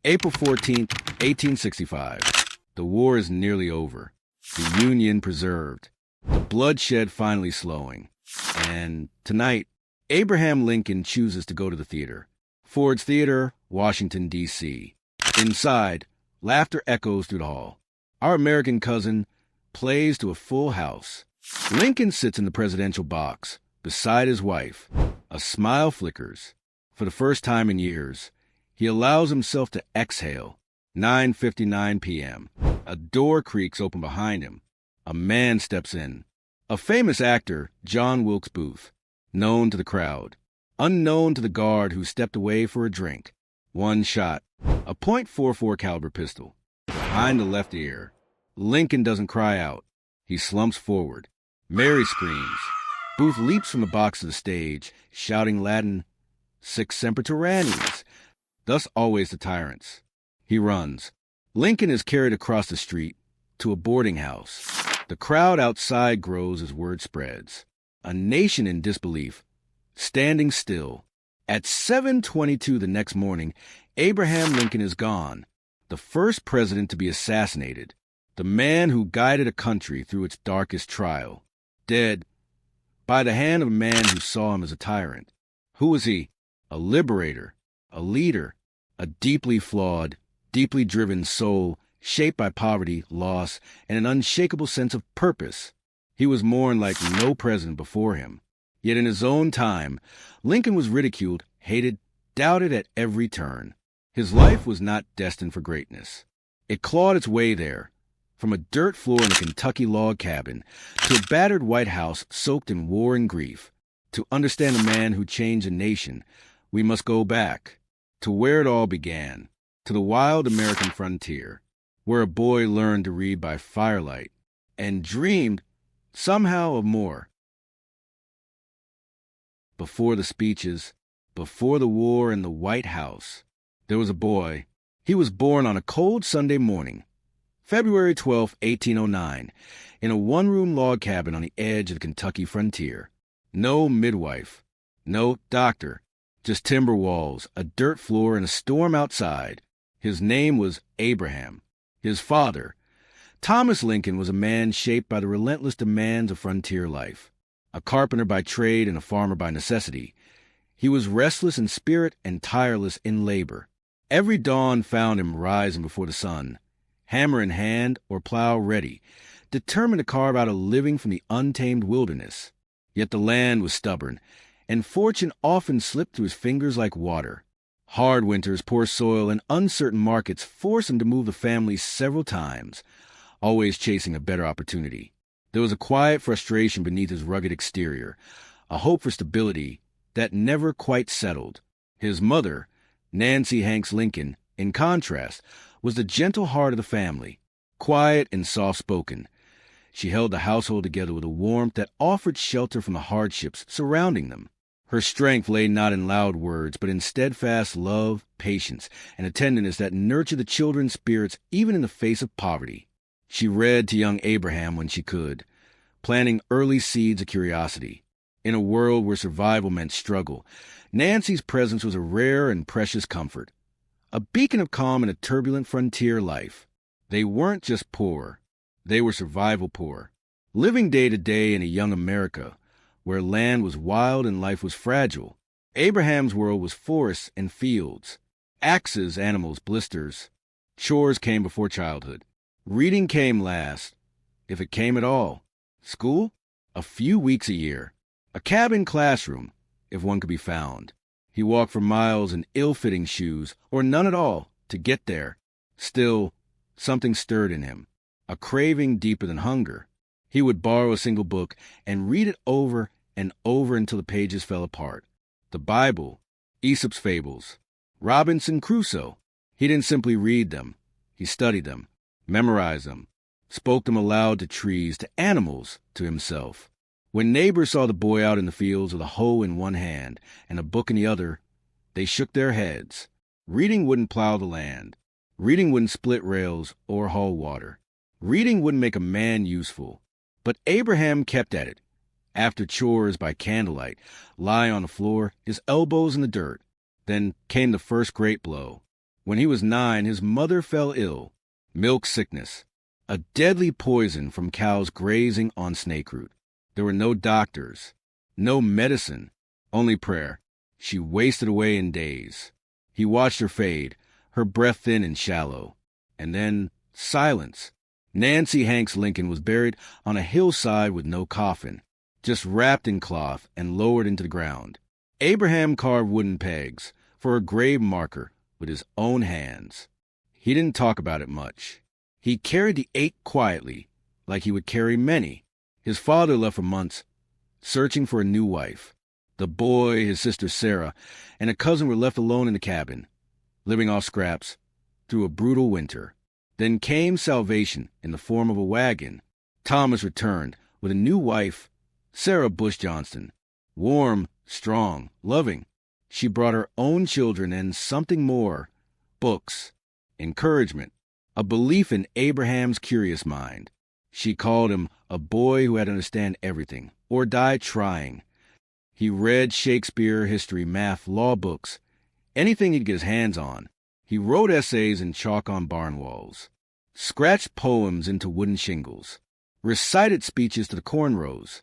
April 14th, 1865. The war is nearly over. The Union preserved. The bloodshed finally slowing. And tonight, Abraham Lincoln chooses to go to the theater. Ford's Theater, Washington, D.C. Inside, laughter echoes through the hall. Our American cousin plays to a full house. Lincoln sits in the presidential box, beside his wife. A smile flickers. For the first time in years, he allows himself to exhale. 9:59 p.m. A door creaks open behind him. A man steps in. A famous actor, John Wilkes Booth, known to the crowd, unknown to the guard who stepped away for a drink. One shot, a .44 caliber pistol, behind the left ear. Lincoln doesn't cry out. He slumps forward. Mary screams. Booth leaps from the box to the stage, shouting Latin, "Sic semper tyrannis," thus always the tyrants. He runs. Lincoln is carried across the street to a boarding house. The crowd outside grows as word spreads. A nation in disbelief, standing still. At 7:22 the next morning, Abraham Lincoln is gone, the first president to be assassinated, the man who guided a country through its darkest trial, dead by the hand of a man who saw him as a tyrant. Who was he? A liberator, a leader, a deeply flawed, deeply driven soul shaped by poverty, loss, and an unshakable sense of purpose. He was mourned like no president before him. Yet in his own time, Lincoln was ridiculed, hated, doubted at every turn. His life was not destined for greatness. It clawed its way there, from a dirt floor in a Kentucky log cabin to a battered White House soaked in war and grief. To understand a man who changed a nation, we must go back to where it all began, to the wild American frontier, where a boy learned to read by firelight and dreamed somehow of more. Before the speeches, before the war in the White House, there was a boy. He was born on a cold Sunday morning, February 12, 1809, in a one-room log cabin on the edge of the Kentucky frontier. No midwife, no doctor, just timber walls, a dirt floor, and a storm outside. His name was Abraham. His father, Thomas Lincoln, was a man shaped by the relentless demands of frontier life. A carpenter by trade and a farmer by necessity, he was restless in spirit and tireless in labor. Every dawn found him rising before the sun, hammer in hand or plow ready, determined to carve out a living from the untamed wilderness. Yet the land was stubborn, and fortune often slipped through his fingers like water. Hard winters, poor soil, and uncertain markets forced him to move the family several times, always chasing a better opportunity. There was a quiet frustration beneath his rugged exterior, a hope for stability that never quite settled. His mother, Nancy Hanks Lincoln, in contrast, was the gentle heart of the family, quiet and soft-spoken. She held the household together with a warmth that offered shelter from the hardships surrounding them. Her strength lay not in loud words, but in steadfast love, patience, and a tenderness that nurtured the children's spirits even in the face of poverty. She read to young Abraham when she could, planting early seeds of curiosity. In a world where survival meant struggle, Nancy's presence was a rare and precious comfort, a beacon of calm in a turbulent frontier life. They weren't just poor, they were survival poor, living day to day in a young America where land was wild and life was fragile. Abraham's world was forests and fields, axes, animals, blisters. Chores came before childhood. Reading came last, if it came at all. School? A few weeks a year. A cabin classroom, if one could be found. He walked for miles in ill-fitting shoes, or none at all, to get there. Still, something stirred in him, a craving deeper than hunger. He would borrow a single book and read it over and over until the pages fell apart. The Bible, Aesop's fables, Robinson Crusoe. He didn't simply read them. He studied them, memorized them, spoke them aloud to trees, to animals, to himself. When neighbors saw the boy out in the fields with a hoe in one hand and a book in the other, they shook their heads. Reading wouldn't plow the land. Reading wouldn't split rails or haul water. Reading wouldn't make a man useful. But Abraham kept at it. After chores by candlelight, lie on the floor, his elbows in the dirt. Then came the first great blow. When he was 9, his mother fell ill. Milk sickness, a deadly poison from cows grazing on snake root. There were no doctors, no medicine, only prayer. She wasted away in days. He watched her fade, her breath thin and shallow. And then silence. Nancy Hanks Lincoln was buried on a hillside with no coffin, just wrapped in cloth and lowered into the ground. Abraham carved wooden pegs for a grave marker with his own hands. He didn't talk about it much. He carried the ache quietly, like he would carry many. His father left for months, searching for a new wife. The boy, his sister Sarah, and a cousin were left alone in the cabin, living off scraps through a brutal winter. Then came salvation in the form of a wagon. Thomas returned with a new wife, Sarah Bush Johnston. Warm, strong, loving. She brought her own children and something more. Books, encouragement, a belief in Abraham's curious mind. She called him a boy who had to understand everything, or die trying. He read Shakespeare, history, math, law books, anything he'd get his hands on. He wrote essays in chalk on barn walls, scratched poems into wooden shingles, recited speeches to the corn rows.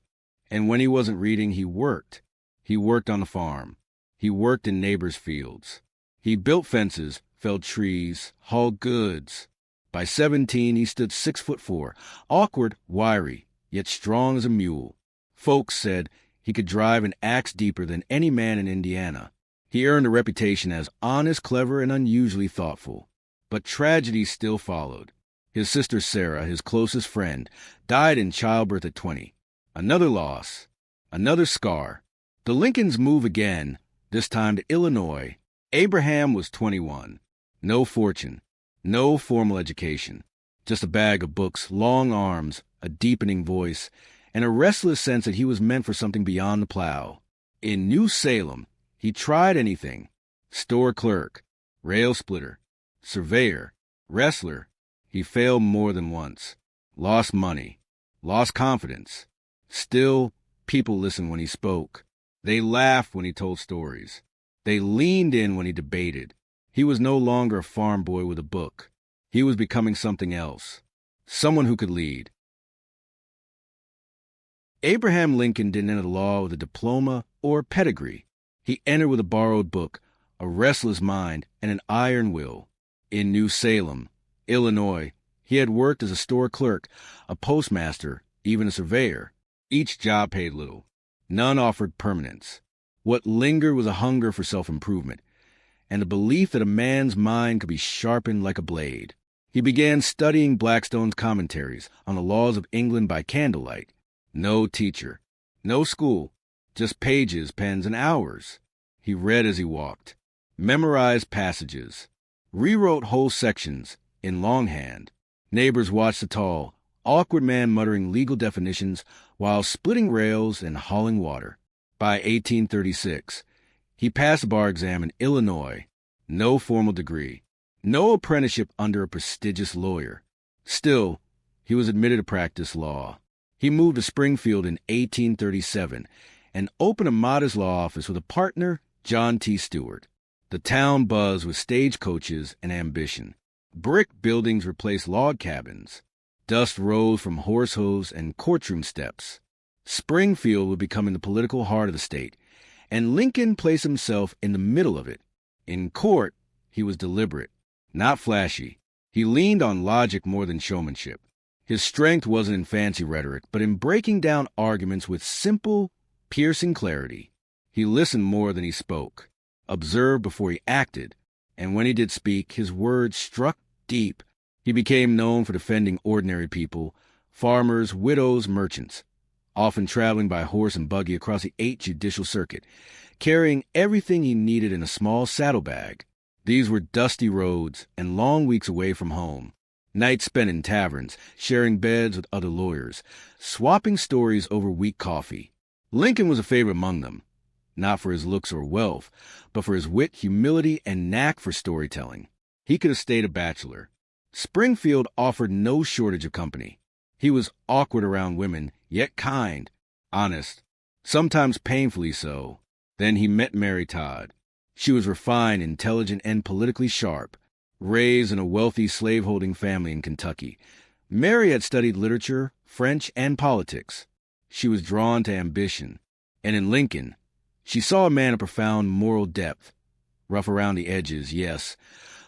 And when he wasn't reading, he worked. He worked on the farm. He worked in neighbors' fields. He built fences, felled trees, hauled goods. By 17, he stood 6'4", awkward, wiry, yet strong as a mule. Folks said he could drive an axe deeper than any man in Indiana. He earned a reputation as honest, clever, and unusually thoughtful. But tragedies still followed. His sister Sarah, his closest friend, died in childbirth at 20. Another loss, another scar. The Lincolns move again, this time to Illinois. Abraham was 21. No fortune, no formal education. Just a bag of books, long arms, a deepening voice, and a restless sense that he was meant for something beyond the plow. In New Salem, he tried anything. Store clerk, rail splitter, surveyor, wrestler. He failed more than once. Lost money, lost confidence. Still, people listened when he spoke. They laughed when he told stories. They leaned in when he debated. He was no longer a farm boy with a book. He was becoming something else, someone who could lead. Abraham Lincoln didn't enter the law with a diploma or pedigree. He entered with a borrowed book, a restless mind, and an iron will. In New Salem, Illinois, he had worked as a store clerk, a postmaster, even a surveyor. Each job paid little. None offered permanence. What lingered was a hunger for self-improvement, and a belief that a man's mind could be sharpened like a blade. He began studying Blackstone's commentaries on the laws of England by candlelight. No teacher, no school, just pages, pens, and hours. He read as he walked, memorized passages, rewrote whole sections in longhand. Neighbors watched the tall, awkward man muttering legal definitions while splitting rails and hauling water. By 1836, he passed the bar exam in Illinois. No formal degree, no apprenticeship under a prestigious lawyer. Still, he was admitted to practice law. He moved to Springfield in 1837 and opened a modest law office with a partner, John T. Stewart. The town buzzed with stagecoaches and ambition. Brick buildings replaced log cabins. Dust rose from horse hooves and courtroom steps. Springfield was becoming the political heart of the state, and Lincoln placed himself in the middle of it. In court, he was deliberate, not flashy. He leaned on logic more than showmanship. His strength wasn't in fancy rhetoric, but in breaking down arguments with simple, piercing clarity. He listened more than he spoke, observed before he acted, and when he did speak, his words struck deep. He became known for defending ordinary people, farmers, widows, merchants, often traveling by horse and buggy across the 8th Judicial Circuit, carrying everything he needed in a small saddlebag. These were dusty roads and long weeks away from home, nights spent in taverns, sharing beds with other lawyers, swapping stories over weak coffee. Lincoln was a favorite among them, not for his looks or wealth, but for his wit, humility, and knack for storytelling. He could have stayed a bachelor. Springfield offered no shortage of company. He was awkward around women, yet kind, honest, sometimes painfully so. Then he met Mary Todd. She was refined, intelligent, and politically sharp. Raised in a wealthy slaveholding family in Kentucky, Mary had studied literature, French, and politics. She was drawn to ambition, and in Lincoln, she saw a man of profound moral depth, rough around the edges, yes,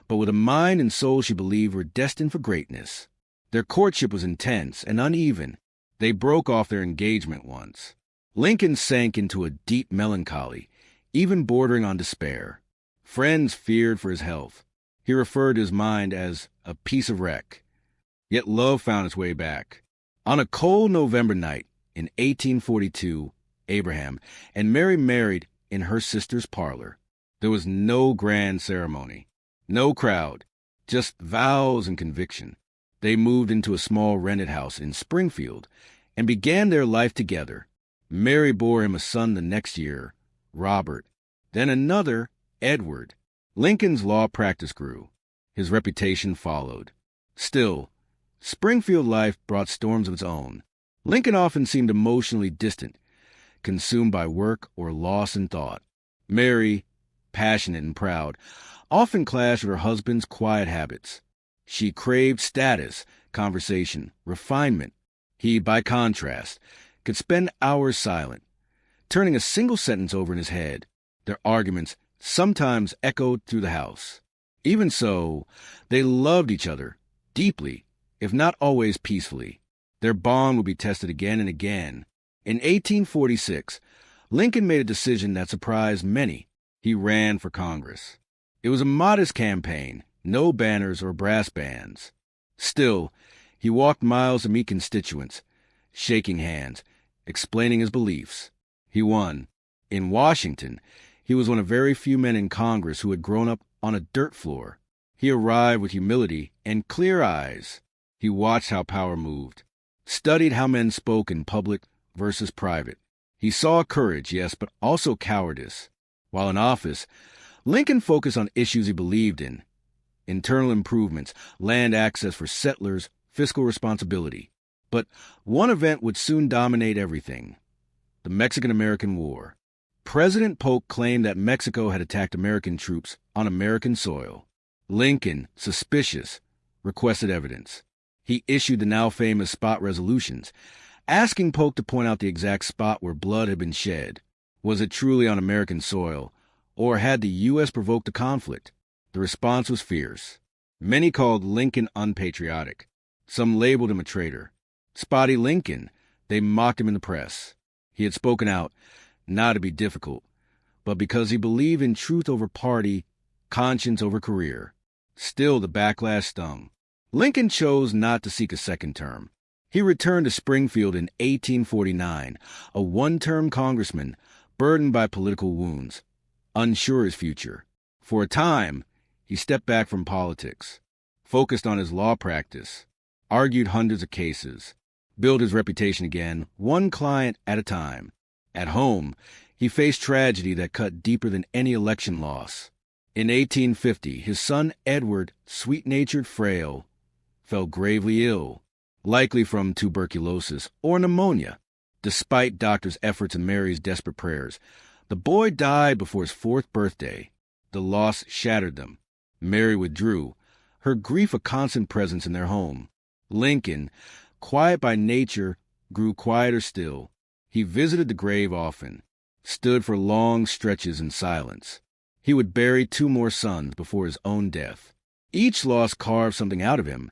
but with a mind and soul she believed were destined for greatness. Their courtship was intense and uneven. They broke off their engagement once. Lincoln sank into a deep melancholy, even bordering on despair. Friends feared for his health. He referred to his mind as a piece of wreck. Yet love found its way back. On a cold November night in 1842, Abraham and Mary married in her sister's parlor. There was no grand ceremony, no crowd, just vows and conviction. They moved into a small rented house in Springfield and began their life together. Mary bore him a son the next year, Robert, then another, Edward. Lincoln's law practice grew. His reputation followed. Still, Springfield life brought storms of its own. Lincoln often seemed emotionally distant, consumed by work or lost in thought. Mary, passionate and proud, often clashed with her husband's quiet habits. She craved status, conversation, refinement. He, by contrast, could spend hours silent, turning a single sentence over in his head. Their arguments sometimes echoed through the house. Even so, they loved each other deeply, if not always peacefully. Their bond would be tested again and again. In 1846, Lincoln made a decision that surprised many. He ran for Congress. It was a modest campaign, no banners or brass bands. Still, he walked miles to meet constituents, shaking hands, explaining his beliefs. He won. In Washington, he was one of very few men in Congress who had grown up on a dirt floor. He arrived with humility and clear eyes. He watched how power moved, studied how men spoke in public versus private. He saw courage, yes, but also cowardice. While in office, Lincoln focused on issues he believed in: internal improvements, land access for settlers, fiscal responsibility. But one event would soon dominate everything: the Mexican-American War. President Polk claimed that Mexico had attacked American troops on American soil. Lincoln, suspicious, requested evidence. He issued the now famous spot resolutions, asking Polk to point out the exact spot where blood had been shed. Was it truly on American soil, or had the U.S. provoked the conflict? The response was fierce. Many called Lincoln unpatriotic. Some labeled him a traitor. Spotty Lincoln, they mocked him in the press. He had spoken out, not to be difficult, but because he believed in truth over party, conscience over career. Still, the backlash stung. Lincoln chose not to seek a second term. He returned to Springfield in 1849, a one-term congressman burdened by political wounds, unsure of his future. For a time, he stepped back from politics, focused on his law practice, argued hundreds of cases, built his reputation again, one client at a time. At home, he faced tragedy that cut deeper than any election loss. In 1850, his son Edward, sweet-natured, frail, fell gravely ill, likely from tuberculosis or pneumonia. Despite doctors' efforts and Mary's desperate prayers, the boy died before his 4th birthday. The loss shattered them. Mary withdrew, her grief a constant presence in their home. Lincoln, quiet by nature, grew quieter still. He visited the grave often, stood for long stretches in silence. He would bury 2 more sons before his own death. Each loss carved something out of him,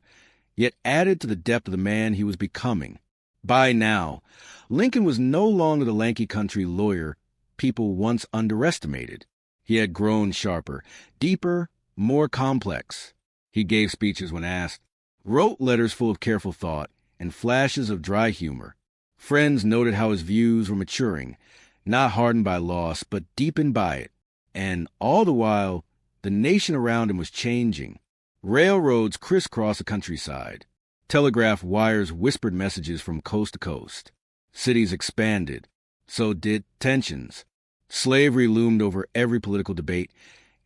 yet added to the depth of the man he was becoming. By now, Lincoln was no longer the lanky country lawyer people once underestimated. He had grown sharper, deeper, more complex. He gave speeches when asked, wrote letters full of careful thought and flashes of dry humor. Friends noted how his views were maturing, not hardened by loss, but deepened by it. And all the while, the nation around him was changing. Railroads crisscrossed the countryside. Telegraph wires whispered messages from coast to coast. Cities expanded. So did tensions. Slavery loomed over every political debate,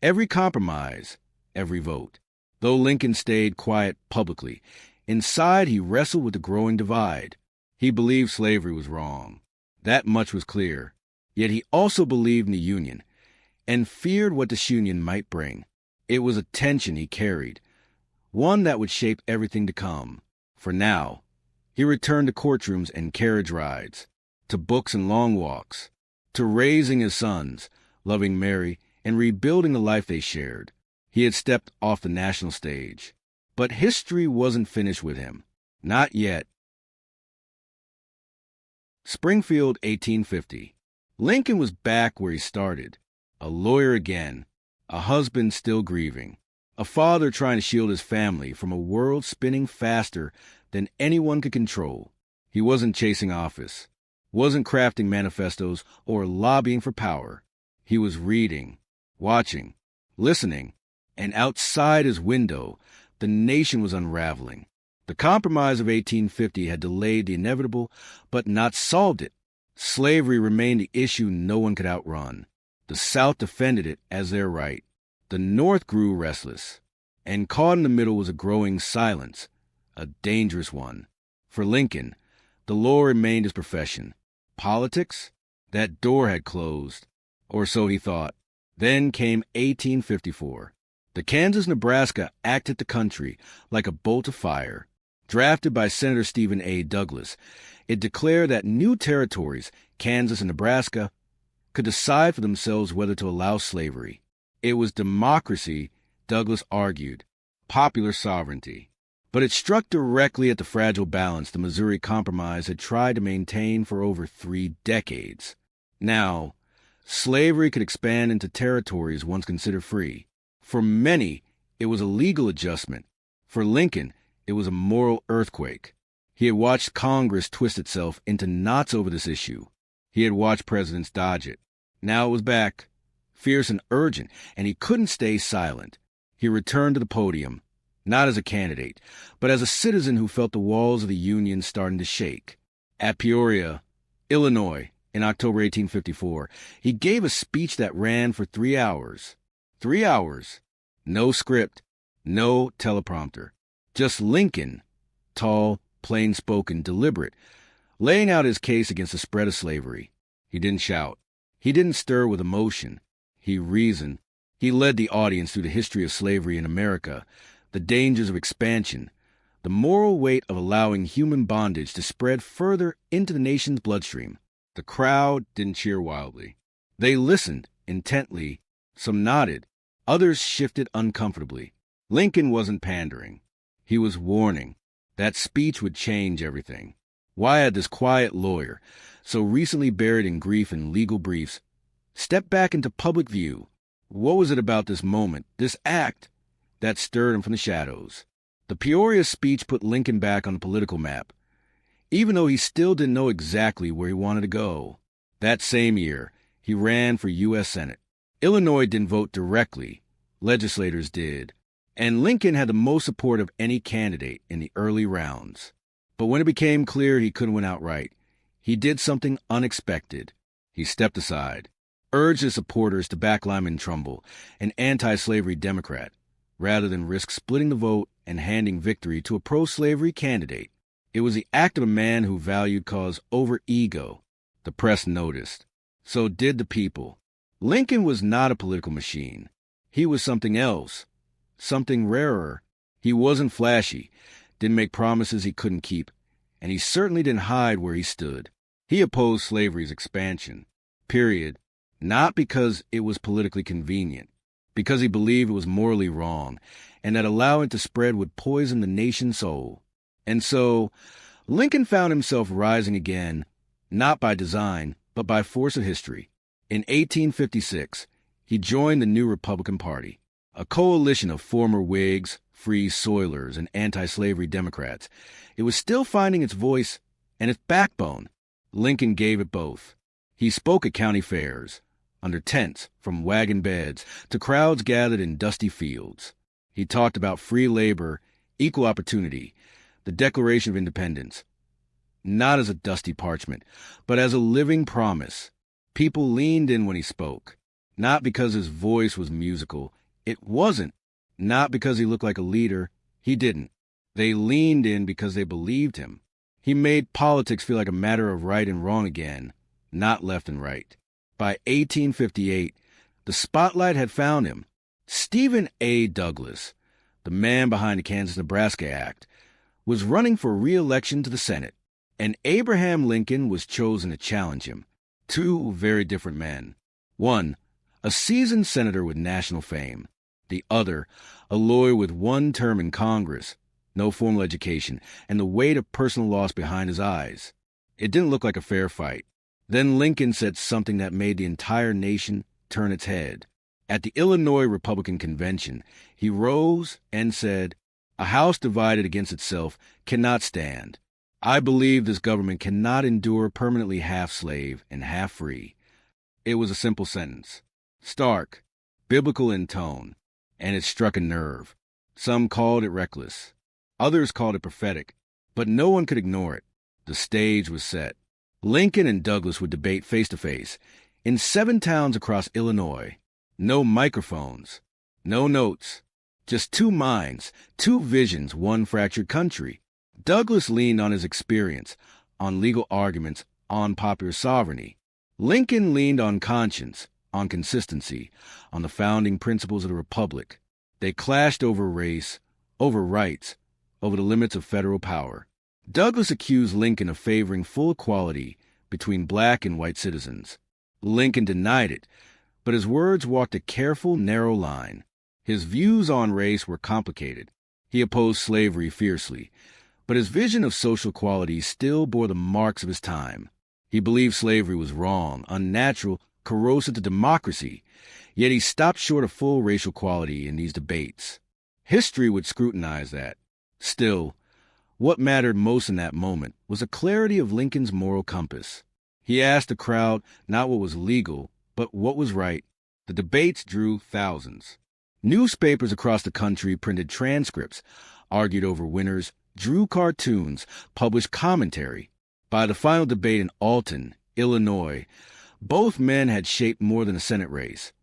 every compromise, every vote. Though Lincoln stayed quiet publicly, inside he wrestled with the growing divide. He believed slavery was wrong. That much was clear. Yet he also believed in the Union, and feared what disunion might bring. It was a tension he carried, one that would shape everything to come. For now, he returned to courtrooms and carriage rides, to books and long walks, to raising his sons, loving Mary, and rebuilding the life they shared. He had stepped off the national stage. But history wasn't finished with him. Not yet. Springfield, 1850. Lincoln was back where he started. A lawyer again, a husband still grieving, a father trying to shield his family from a world spinning faster than anyone could control. He wasn't chasing office, wasn't crafting manifestos or lobbying for power. He was reading, watching, listening, and outside his window, the nation was unraveling. The Compromise of 1850 had delayed the inevitable, but not solved it. Slavery remained the issue no one could outrun. The South defended it as their right. The North grew restless. And caught in the middle was a growing silence, a dangerous one. For Lincoln, the law remained his profession. Politics? That door had closed. Or so he thought. Then came 1854. The Kansas-Nebraska Act hit the country like a bolt of fire. Drafted by Senator Stephen A. Douglas, it declared that new territories, Kansas and Nebraska, could decide for themselves whether to allow slavery. It was democracy, Douglas argued, popular sovereignty. But it struck directly at the fragile balance the Missouri Compromise had tried to maintain for over 3 decades. Now, slavery could expand into territories once considered free. For many, it was a legal adjustment. For Lincoln, it was a moral earthquake. He had watched Congress twist itself into knots over this issue. He had watched presidents dodge it. Now it was back, fierce and urgent, and he couldn't stay silent. He returned to the podium, not as a candidate, but as a citizen who felt the walls of the Union starting to shake. At Peoria, Illinois, in October 1854, he gave a speech that ran for 3 hours. 3 hours. No script, no teleprompter. Just Lincoln, tall, plain-spoken, deliberate, laying out his case against the spread of slavery. He didn't shout. He didn't stir with emotion. He reasoned. He led the audience through the history of slavery in America, the dangers of expansion, the moral weight of allowing human bondage to spread further into the nation's bloodstream. The crowd didn't cheer wildly. They listened intently. Some nodded. Others shifted uncomfortably. Lincoln wasn't pandering. He was warning. That speech would change everything. Why had this quiet lawyer, so recently buried in grief and legal briefs, stepped back into public view? What was it about this moment, this act, that stirred him from the shadows? The Peoria speech put Lincoln back on the political map, even though he still didn't know exactly where he wanted to go. That same year, he ran for U.S. Senate. Illinois didn't vote directly. Legislators did. And Lincoln had the most support of any candidate in the early rounds. But when it became clear he couldn't win outright, he did something unexpected. He stepped aside, urged his supporters to back Lyman Trumbull, an anti-slavery Democrat, rather than risk splitting the vote and handing victory to a pro-slavery candidate. It was the act of a man who valued cause over ego. The press noticed. So did the people. Lincoln was not a political machine. He was something else. Something rarer. He wasn't flashy, didn't make promises he couldn't keep, and he certainly didn't hide where he stood. He opposed slavery's expansion. Period. Not because it was politically convenient, because he believed it was morally wrong, and that allowing it to spread would poison the nation's soul. And so, Lincoln found himself rising again, not by design, but by force of history. In 1856, he joined the new Republican Party, a coalition of former Whigs, Free Soilers, and anti-slavery Democrats. It was still finding its voice and its backbone. Lincoln gave it both. He spoke at county fairs, under tents, from wagon beds to crowds gathered in dusty fields. He talked about free labor, equal opportunity, the Declaration of Independence, not as a dusty parchment, but as a living promise. People leaned in when he spoke, not because his voice was musical. It wasn't. Not because he looked like a leader. He didn't. They leaned in because they believed him. He made politics feel like a matter of right and wrong again, not left and right. By 1858, the spotlight had found him. Stephen A. Douglas, the man behind the Kansas-Nebraska Act, was running for re-election to the Senate, and Abraham Lincoln was chosen to challenge him. Two very different men. One, a seasoned senator with national fame. The other, a lawyer with one term in Congress, no formal education, and the weight of personal loss behind his eyes. It didn't look like a fair fight. Then Lincoln said something that made the entire nation turn its head. At the Illinois Republican Convention, he rose and said, "A house divided against itself cannot stand. I believe this government cannot endure permanently half slave and half free." It was a simple sentence, stark, biblical in tone, and it struck a nerve. Some called it reckless. Others called it prophetic, but no one could ignore it. The stage was set. Lincoln and Douglas would debate face-to-face in 7 towns across Illinois. No microphones, no notes, just 2 minds, 2 visions, 1 fractured country. Douglas leaned on his experience, on legal arguments, on popular sovereignty. Lincoln leaned on conscience, on consistency, on the founding principles of the Republic. They clashed over race, over rights, over the limits of federal power. Douglas accused Lincoln of favoring full equality between black and white citizens. Lincoln denied it, but his words walked a careful, narrow line. His views on race were complicated. He opposed slavery fiercely, but his vision of social equality still bore the marks of his time. He believed slavery was wrong, unnatural, corrosive to democracy, yet he stopped short of full racial equality in these debates. History would scrutinize that. Still, what mattered most in that moment was the clarity of Lincoln's moral compass. He asked the crowd not what was legal, but what was right. The debates drew thousands. Newspapers across the country printed transcripts, argued over winners, drew cartoons, published commentary. By the final debate in Alton, Illinois, both men had shaped more than a Senate race.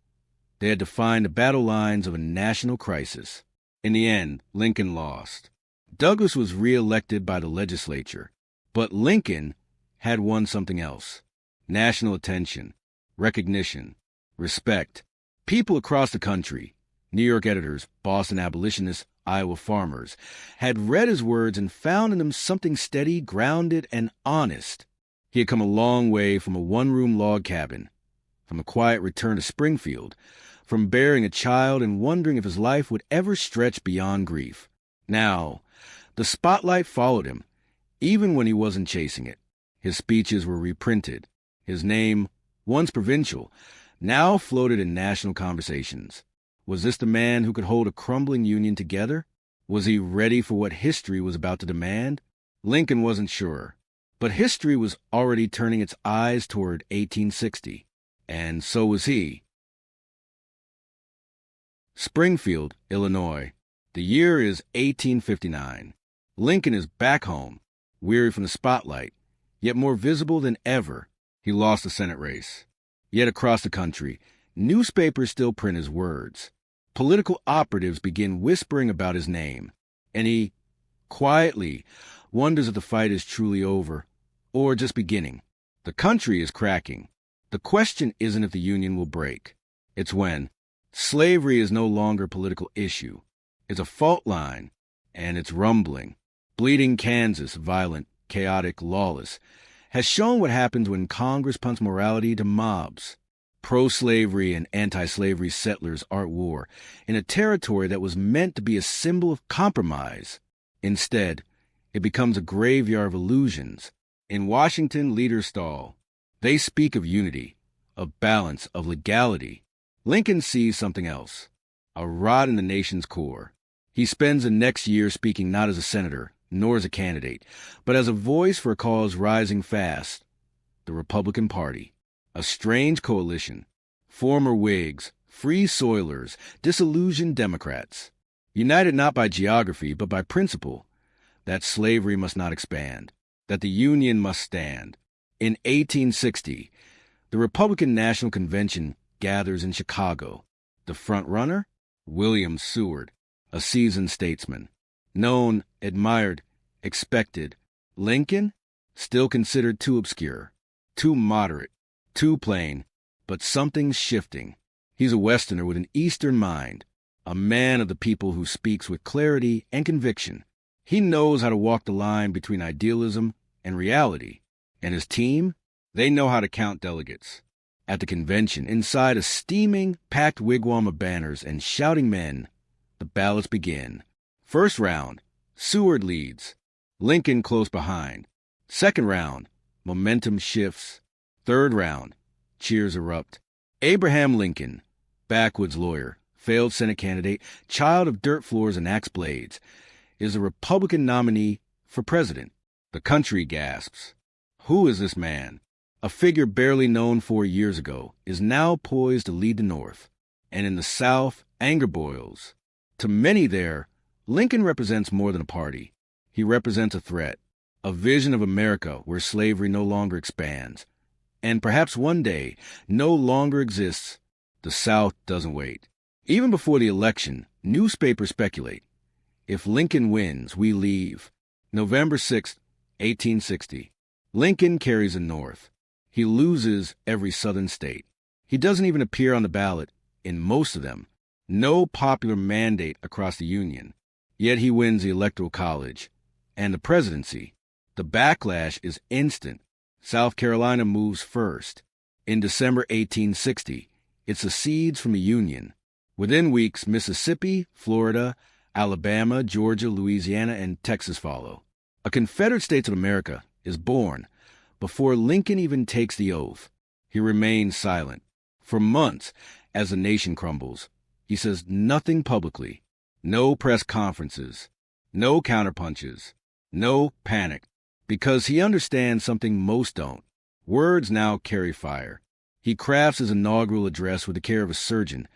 They had defined the battle lines of a national crisis. In the end, Lincoln lost. Douglas was re-elected by the legislature, but Lincoln had won something else: national attention, recognition, respect. People across the country, New York editors, Boston abolitionists, Iowa farmers, had read his words and found in them something steady, grounded, and honest. He had come a long way from a one-room log cabin, from a quiet return to Springfield, from bearing a child and wondering if his life would ever stretch beyond grief. Now, the spotlight followed him, even when he wasn't chasing it. His speeches were reprinted. His name, once provincial, now floated in national conversations. Was this the man who could hold a crumbling Union together? Was he ready for what history was about to demand? Lincoln wasn't sure, but history was already turning its eyes toward 1860, and so was he. Springfield, Illinois. The year is 1859. Lincoln is back home, weary from the spotlight, yet more visible than ever. He lost the Senate race. Yet across the country, newspapers still print his words. Political operatives begin whispering about his name, and he, quietly, wonders if the fight is truly over, or just beginning. The country is cracking. The question isn't if the Union will break. It's when. Slavery is no longer a political issue. It's a fault line, and it's rumbling. Bleeding Kansas, violent, chaotic, lawless, has shown what happens when Congress punts morality to mobs. Pro-slavery and anti-slavery settlers are at war in a territory that was meant to be a symbol of compromise. Instead, it becomes a graveyard of illusions. In Washington, leaders stall. They speak of unity, of balance, of legality. Lincoln sees something else, a rot in the nation's core. He spends the next year speaking not as a senator, nor as a candidate, but as a voice for a cause rising fast: the Republican Party. A strange coalition. Former Whigs, Free Soilers, disillusioned Democrats. United not by geography, but by principle, that slavery must not expand, that the Union must stand. In 1860, the Republican National Convention gathers in Chicago. The front runner? William Seward, a seasoned statesman. Known, admired, expected. Lincoln? Still considered too obscure, too moderate, too plain, but something's shifting. He's a Westerner with an Eastern mind, a man of the people who speaks with clarity and conviction. He knows how to walk the line between idealism and reality. And his team, they know how to count delegates. At the convention, inside a steaming, packed wigwam of banners and shouting men, the ballots begin. First round, Seward leads. Lincoln close behind. Second round, momentum shifts. Third round, cheers erupt. Abraham Lincoln, backwoods lawyer, failed Senate candidate, child of dirt floors and axe blades, is a Republican nominee for president. The country gasps. Who is this man? A figure barely known 4 years ago is now poised to lead the North. And in the South, anger boils. To many there, Lincoln represents more than a party. He represents a threat, a vision of America where slavery no longer expands, and perhaps one day no longer exists. The South doesn't wait. Even before the election, newspapers speculate. If Lincoln wins, we leave. November 6, 1860. Lincoln carries the North. He loses every southern state. He doesn't even appear on the ballot in most of them. No popular mandate across the Union. Yet he wins the Electoral College and the presidency. The backlash is instant. South Carolina moves first. In December 1860, it secedes from the Union. Within weeks, Mississippi, Florida, Alabama, Georgia, Louisiana, and Texas follow. A Confederate States of America is born before Lincoln even takes the oath. He remains silent. For months, as the nation crumbles, he says nothing publicly. No press conferences, no counterpunches, no panic, because he understands something most don't. Words now carry fire. He crafts his inaugural address with the care of a surgeon,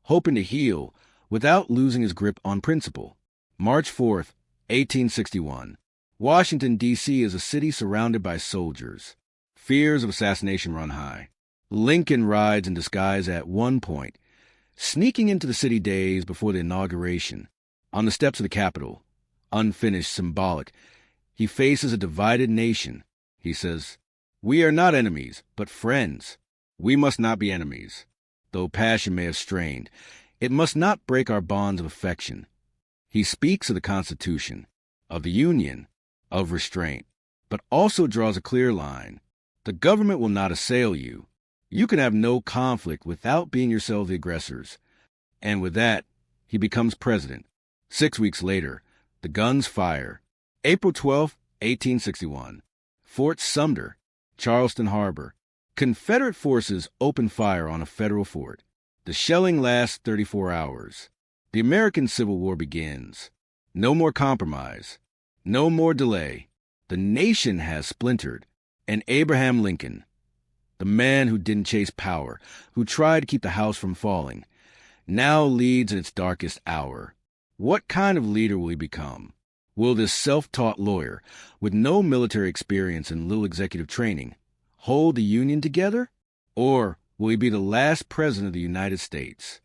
hoping to heal without losing his grip on principle. March 4th, 1861. Washington, D.C. is a city surrounded by soldiers. Fears of assassination run high. Lincoln rides in disguise at one point, sneaking into the city days before the inauguration. On the steps of the Capitol, unfinished, symbolic, he faces a divided nation. He says, "We are not enemies, but friends. We must not be enemies. Though passion may have strained, it must not break our bonds of affection." He speaks of the Constitution, of the Union, of restraint, but also draws a clear line. The government will not assail you. You can have no conflict without being yourselves the aggressors. And with that, he becomes president. 6 weeks later, the guns fire. April 12, 1861. Fort Sumter, Charleston Harbor. Confederate forces open fire on a federal fort. The shelling lasts 34 hours. The American Civil War begins. No more compromise. No more delay. The nation has splintered. And Abraham Lincoln, the man who didn't chase power, who tried to keep the house from falling, now leads in its darkest hour. What kind of leader will he become? Will this self-taught lawyer, with no military experience and little executive training, hold the Union together? Or will he be the last president of the United States?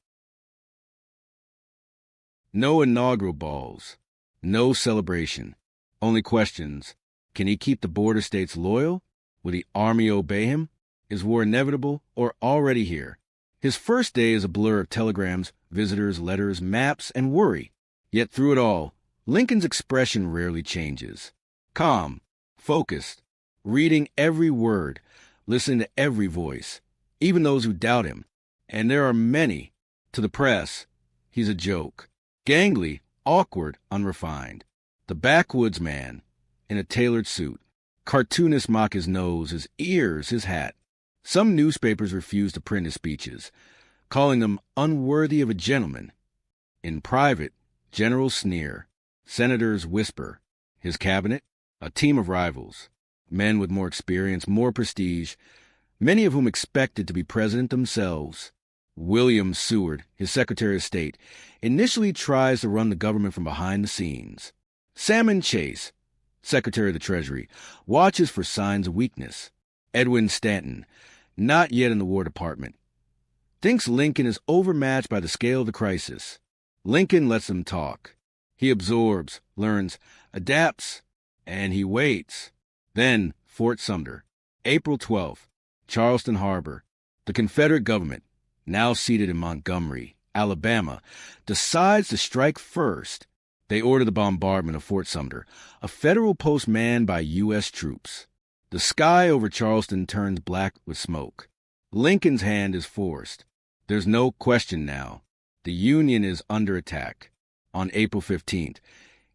No inaugural balls. No celebration. Only questions. Can he keep the border states loyal? Will the army obey him? Is war inevitable or already here? His first day is a blur of telegrams, visitors, letters, maps, and worry. Yet through it all, Lincoln's expression rarely changes. Calm, focused, reading every word, listening to every voice, even those who doubt him. And there are many. To the press, he's a joke. Gangly, awkward, unrefined. The backwoods man, in a tailored suit. Cartoonists mock his nose, his ears, his hat. Some newspapers refuse to print his speeches, calling them unworthy of a gentleman. In private, generals sneer. Senators whisper. His cabinet, a team of rivals. Men with more experience, more prestige, many of whom expected to be president themselves. William Seward, his Secretary of State, initially tries to run the government from behind the scenes. Salmon Chase, Secretary of the Treasury, watches for signs of weakness. Edwin Stanton, not yet in the War Department, thinks Lincoln is overmatched by the scale of the crisis. Lincoln lets them talk. He absorbs, learns, adapts, and he waits. Then, Fort Sumter, April 12th, Charleston Harbor. The Confederate government, now seated in Montgomery, Alabama, decides to strike first. They order the bombardment of Fort Sumter, a federal post manned by U.S. troops. The sky over Charleston turns black with smoke. Lincoln's hand is forced. There's no question now. The Union is under attack. On April 15th,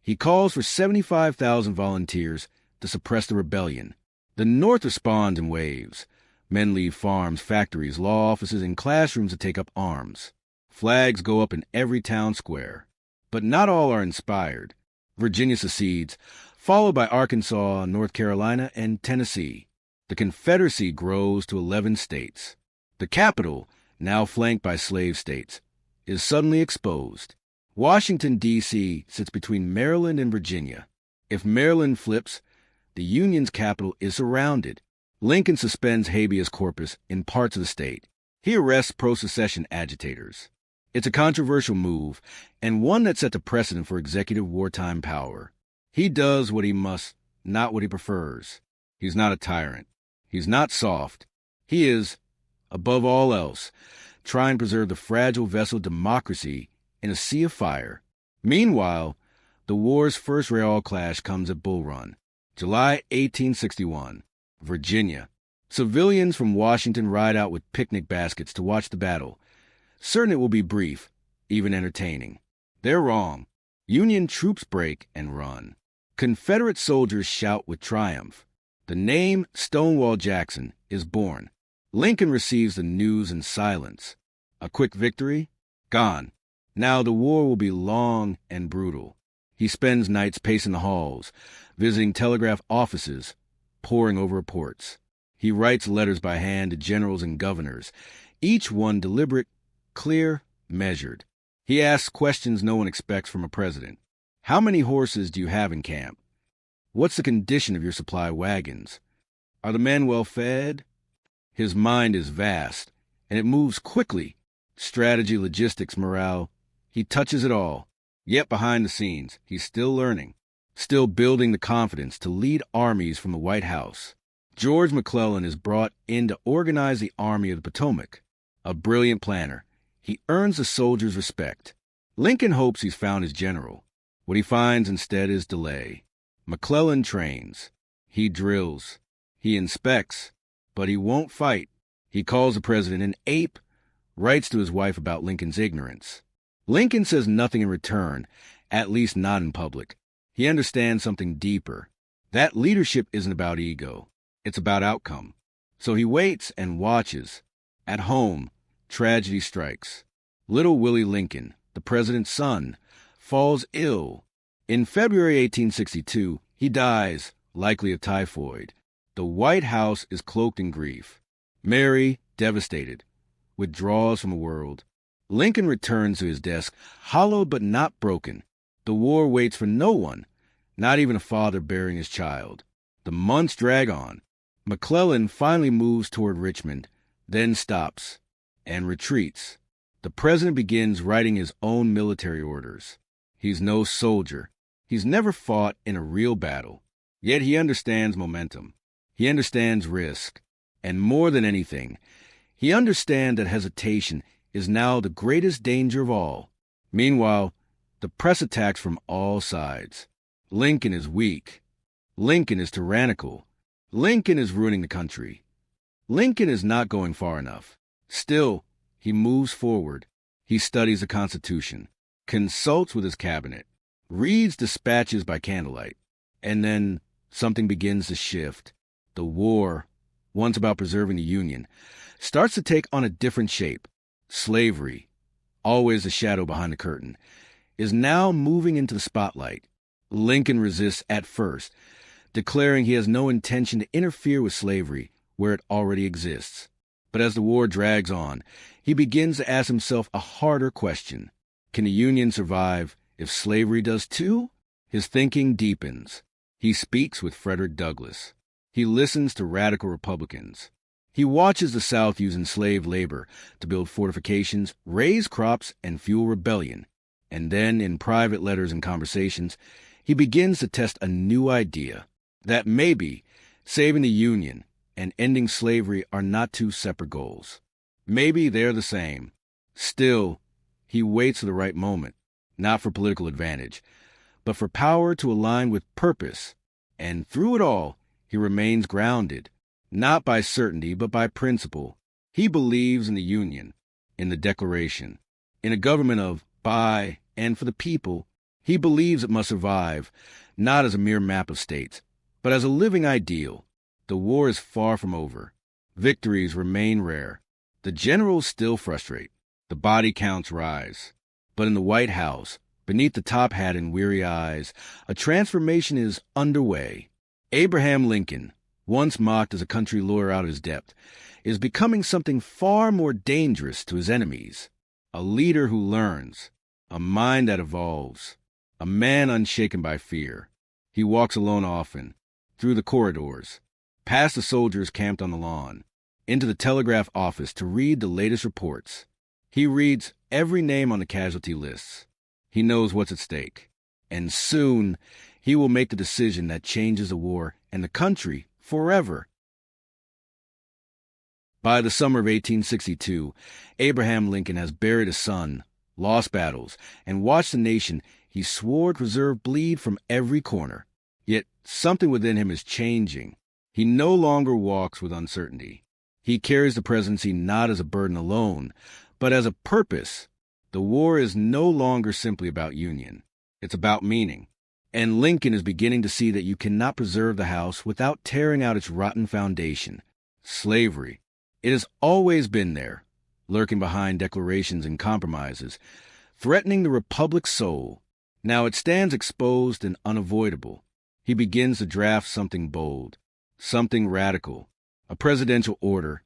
he calls for 75,000 volunteers to suppress the rebellion. The North responds in waves. Men leave farms, factories, law offices, and classrooms to take up arms. Flags go up in every town square. But not all are inspired. Virginia secedes, followed by Arkansas, North Carolina, and Tennessee. The Confederacy grows to 11 states. The capital, now flanked by slave states, is suddenly exposed. Washington, D.C. sits between Maryland and Virginia. If Maryland flips, the Union's capital is surrounded. Lincoln suspends habeas corpus in parts of the state. He arrests pro-secession agitators. It's a controversial move, and one that sets a precedent for executive wartime power. He does what he must, not what he prefers. He's not a tyrant. He's not soft. He is, above all else, trying to preserve the fragile vessel democracy in a sea of fire. Meanwhile, the war's first real clash comes at Bull Run, July 1861, Virginia. Civilians from Washington ride out with picnic baskets to watch the battle, certain it will be brief, even entertaining. They're wrong. Union troops break and run. Confederate soldiers shout with triumph. The name Stonewall Jackson is born. Lincoln receives the news in silence. A quick victory? Gone. Now the war will be long and brutal. He spends nights pacing the halls, visiting telegraph offices, poring over reports. He writes letters by hand to generals and governors, each one deliberate, clear, measured. He asks questions no one expects from a president. How many horses do you have in camp? What's the condition of your supply wagons? Are the men well fed? His mind is vast, and it moves quickly. Strategy, logistics, morale. He touches it all. Yet behind the scenes, he's still learning, still building the confidence to lead armies from the White House. George McClellan is brought in to organize the Army of the Potomac. A brilliant planner, he earns the soldiers' respect. Lincoln hopes he's found his general. What he finds instead is delay. McClellan trains. He drills. He inspects. But he won't fight. He calls the president an ape, writes to his wife about Lincoln's ignorance. Lincoln says nothing in return, at least not in public. He understands something deeper. That leadership isn't about ego. It's about outcome. So he waits and watches. At home, tragedy strikes. Little Willie Lincoln, the president's son, falls ill. In February 1862, he dies, likely of typhoid. The White House is cloaked in grief. Mary, devastated, withdraws from the world. Lincoln returns to his desk, hollowed but not broken. The war waits for no one, not even a father burying his child. The months drag on. McClellan finally moves toward Richmond, then stops and retreats. The president begins writing his own military orders. He's no soldier. He's never fought in a real battle. Yet he understands momentum. He understands risk. And more than anything, he understands that hesitation is now the greatest danger of all. Meanwhile, the press attacks from all sides. Lincoln is weak. Lincoln is tyrannical. Lincoln is ruining the country. Lincoln is not going far enough. Still, he moves forward. He studies the Constitution, consults with his cabinet, reads dispatches by candlelight. And then something begins to shift. The war, once about preserving the Union, starts to take on a different shape. Slavery, always a shadow behind the curtain, is now moving into the spotlight. Lincoln resists at first, declaring he has no intention to interfere with slavery where it already exists. But as the war drags on, he begins to ask himself a harder question. Can the Union survive if slavery does too? His thinking deepens. He speaks with Frederick Douglass. He listens to radical Republicans. He watches the South use enslaved labor to build fortifications, raise crops, and fuel rebellion. And then, in private letters and conversations, he begins to test a new idea, that maybe saving the Union and ending slavery are not two separate goals. Maybe they're the same. Still, He waits for the right moment, not for political advantage, but for power to align with purpose. And through it all, he remains grounded, not by certainty, but by principle. He believes in the Union, in the Declaration, in a government of, by, and for the people. He believes it must survive, not as a mere map of states, but as a living ideal. The war is far from over. Victories remain rare. The generals still frustrate. The body counts rise. But in the White House, beneath the top hat and weary eyes, a transformation is underway. Abraham Lincoln, once mocked as a country lawyer out of his depth, is becoming something far more dangerous to his enemies. A leader who learns, a mind that evolves, a man unshaken by fear. He walks alone often, through the corridors, past the soldiers camped on the lawn, into the telegraph office to read the latest reports. He reads every name on the casualty lists. He knows what's at stake. And soon, he will make the decision that changes the war and the country forever. By the summer of 1862, Abraham Lincoln has buried a son, lost battles, and watched the nation he swore to preserve bleed from every corner. Yet something within him is changing. He no longer walks with uncertainty. He carries the presidency not as a burden alone, but as a purpose. The war is no longer simply about union. It's about meaning. And Lincoln is beginning to see that you cannot preserve the house without tearing out its rotten foundation. Slavery. It has always been there, lurking behind declarations and compromises, threatening the republic's soul. Now it stands exposed and unavoidable. He begins to draft something bold, something radical, a presidential order,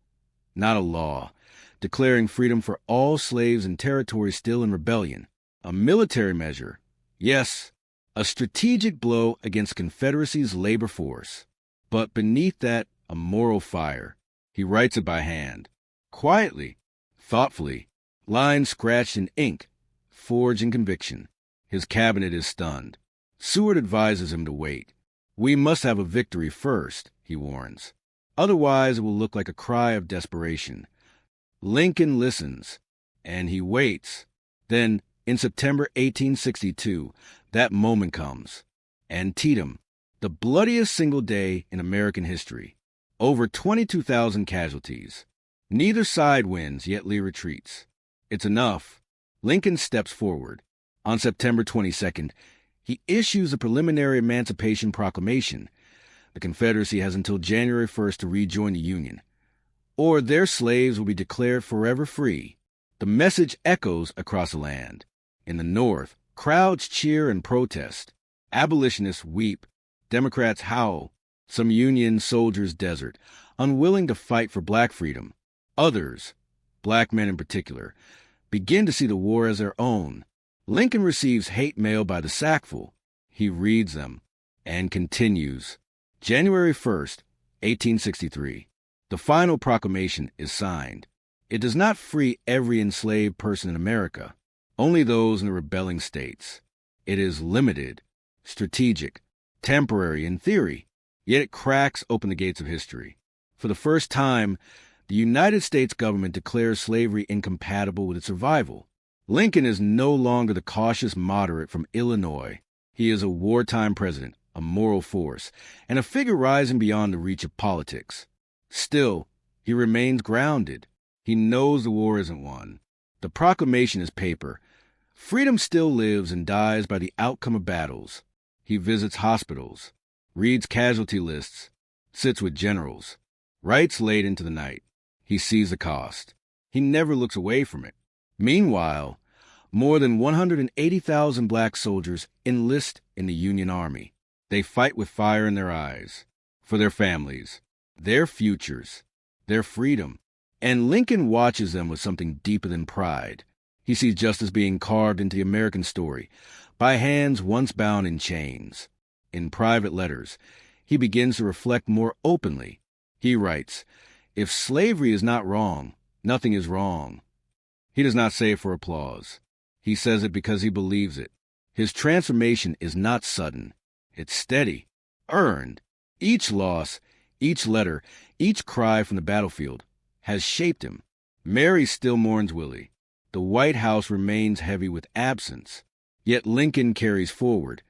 not a law, declaring freedom for all slaves in territories still in rebellion, a military measure, yes, a strategic blow against Confederacy's labor force. But beneath that, a moral fire. He writes it by hand, quietly, thoughtfully, lines scratched in ink, forged in conviction. His cabinet is stunned. Seward advises him to wait. We must have a victory first, he warns. Otherwise, it will look like a cry of desperation. Lincoln listens, and he waits. Then, in September 1862, that moment comes. Antietam, the bloodiest single day in American history. Over 22,000 casualties. Neither side wins, yet Lee retreats. It's enough. Lincoln steps forward. On September 22nd, he issues a preliminary Emancipation Proclamation. The Confederacy has until January 1st to rejoin the Union, or their slaves will be declared forever free. The message echoes across the land. In the North, crowds cheer and protest. Abolitionists weep. Democrats howl. Some Union soldiers desert, unwilling to fight for black freedom. Others, black men in particular, begin to see the war as their own. Lincoln receives hate mail by the sackful. He reads them and continues. January 1st, 1863. The final proclamation is signed. It does not free every enslaved person in America, only those in the rebelling states. It is limited, strategic, temporary in theory, yet it cracks open the gates of history. For the first time, the United States government declares slavery incompatible with its survival. Lincoln is no longer the cautious moderate from Illinois. He is a wartime president, a moral force, and a figure rising beyond the reach of politics. Still, he remains grounded. He knows the war isn't won. The proclamation is paper. Freedom still lives and dies by the outcome of battles. He visits hospitals, reads casualty lists, sits with generals, writes late into the night. He sees the cost. He never looks away from it. Meanwhile, more than 180,000 black soldiers enlist in the Union Army. They fight with fire in their eyes, for their families, their futures, their freedom. And Lincoln watches them with something deeper than pride. He sees justice being carved into the American story by hands once bound in chains. In private letters, he begins to reflect more openly. He writes, "If slavery is not wrong, nothing is wrong." He does not say it for applause. He says it because he believes it. His transformation is not sudden. It's steady, earned. Each loss, each letter, each cry from the battlefield has shaped him. Mary still mourns Willie. The White House remains heavy with absence, yet Lincoln carries forward,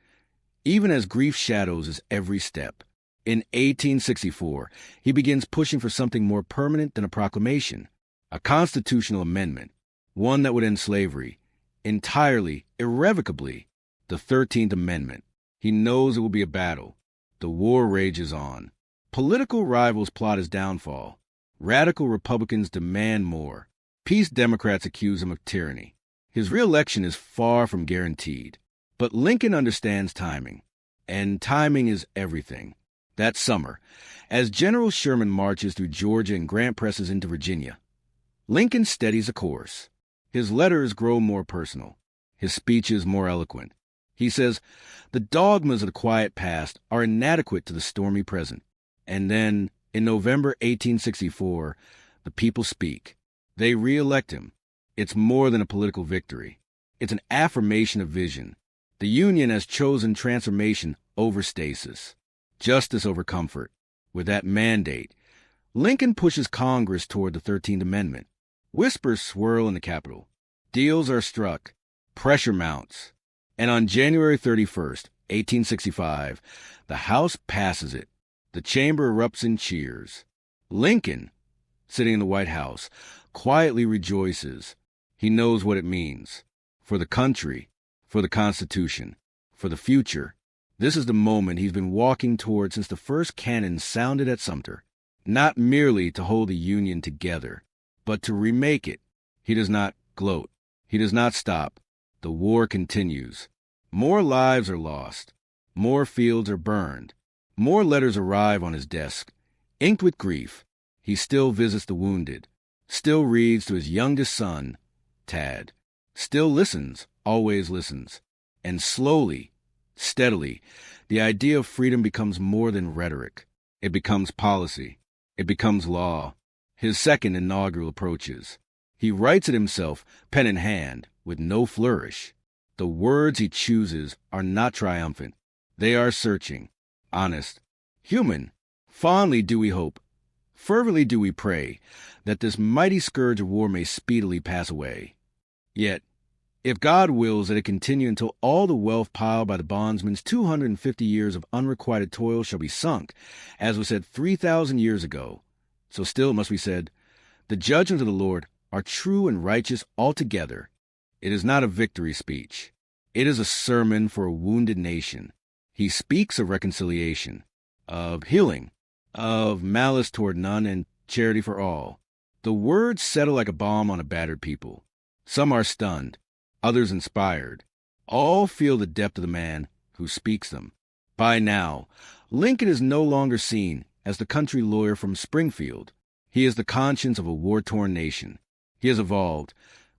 even as grief shadows his every step. In 1864, he begins pushing for something more permanent than a proclamation, a constitutional amendment, one that would end slavery, entirely, irrevocably, the 13th Amendment. He knows it will be a battle. The war rages on. Political rivals plot his downfall. Radical Republicans demand more. Peace Democrats accuse him of tyranny. His re-election is far from guaranteed. But Lincoln understands timing, and timing is everything. That summer, as General Sherman marches through Georgia and Grant presses into Virginia, Lincoln steadies a course. His letters grow more personal, his speeches more eloquent. He says, the dogmas of the quiet past are inadequate to the stormy present. And then, in November 1864, the people speak. They re-elect him. It's more than a political victory. It's an affirmation of vision. The Union has chosen transformation over stasis, justice over comfort. With that mandate, Lincoln pushes Congress toward the 13th Amendment. Whispers swirl in the Capitol. Deals are struck. Pressure mounts. And on January 31st, 1865, the House passes it. The chamber erupts in cheers. Lincoln, sitting in the White House, quietly rejoices. He knows what it means. For the country, for the Constitution, for the future. This is the moment he's been walking toward since the first cannon sounded at Sumter. Not merely to hold the Union together, but to remake it. He does not gloat. He does not stop. The war continues. More lives are lost. More fields are burned. More letters arrive on his desk. Inked with grief, he still visits the wounded. Still reads to his youngest son, Tad. Still listens, always listens. And slowly, steadily, the idea of freedom becomes more than rhetoric. It becomes policy. It becomes law. His second inaugural approaches. He writes it himself, pen in hand, with no flourish. The words he chooses are not triumphant. They are searching, honest, human. Fondly do we hope, fervently do we pray, that this mighty scourge of war may speedily pass away. Yet, if God wills that it continue until all the wealth piled by the bondsman's 250 years of unrequited toil shall be sunk, as was said 3,000 years ago, so still it must be said, the judgments of the Lord are true and righteous altogether. It is not a victory speech. It is a sermon for a wounded nation. He speaks of reconciliation, of healing, of malice toward none and charity for all. The words settle like a balm on a battered people. Some are stunned, others inspired. All feel the depth of the man who speaks them. By now, Lincoln is no longer seen as the country lawyer from Springfield. He is the conscience of a war-torn nation. He has evolved,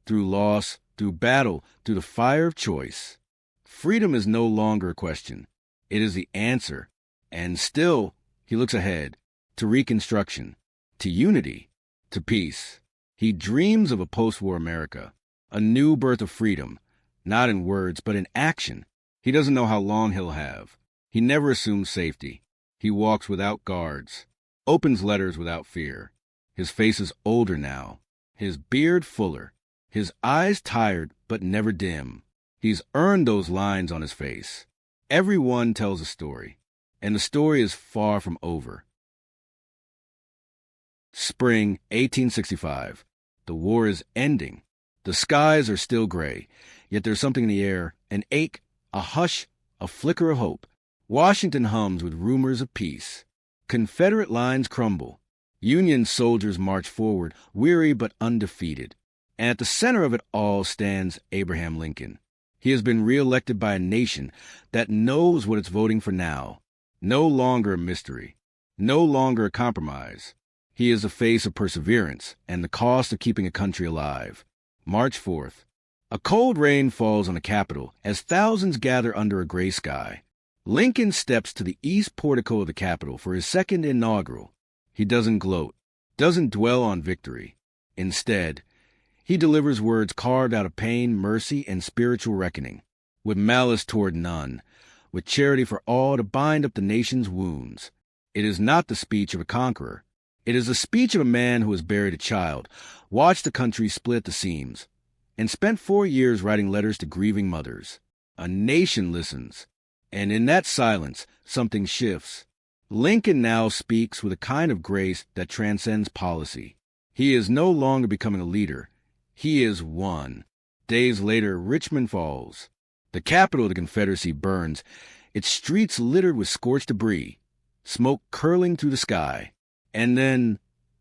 through loss, through battle, through the fire of choice. Freedom is no longer a question. It is the answer. And still, he looks ahead, to reconstruction, to unity, to peace. He dreams of a post-war America, a new birth of freedom, not in words, but in action. He doesn't know how long he'll have. He never assumes safety. He walks without guards, opens letters without fear. His face is older now, his beard fuller, his eyes tired but never dim. He's earned those lines on his face. Everyone tells a story, and the story is far from over. Spring 1865. The war is ending. The skies are still gray, yet there's something in the air, an ache, a hush, a flicker of hope. Washington hums with rumors of peace. Confederate lines crumble. Union soldiers march forward, weary but undefeated. And at the center of it all stands Abraham Lincoln. He has been reelected by a nation that knows what it's voting for now. No longer a mystery. No longer a compromise. He is the face of perseverance and the cost of keeping a country alive. March 4th. A cold rain falls on the Capitol as thousands gather under a gray sky. Lincoln steps to the east portico of the Capitol for his second inaugural. He doesn't gloat, doesn't dwell on victory. Instead, he delivers words carved out of pain, mercy, and spiritual reckoning, with malice toward none, with charity for all to bind up the nation's wounds. It is not the speech of a conqueror. It is the speech of a man who has buried a child, watched the country split at the seams, and spent 4 years writing letters to grieving mothers. A nation listens, and in that silence, something shifts. Lincoln now speaks with a kind of grace that transcends policy. He is no longer becoming a leader. He is one. Days later, Richmond falls. The capital of the Confederacy burns, its streets littered with scorched debris, smoke curling through the sky. And then,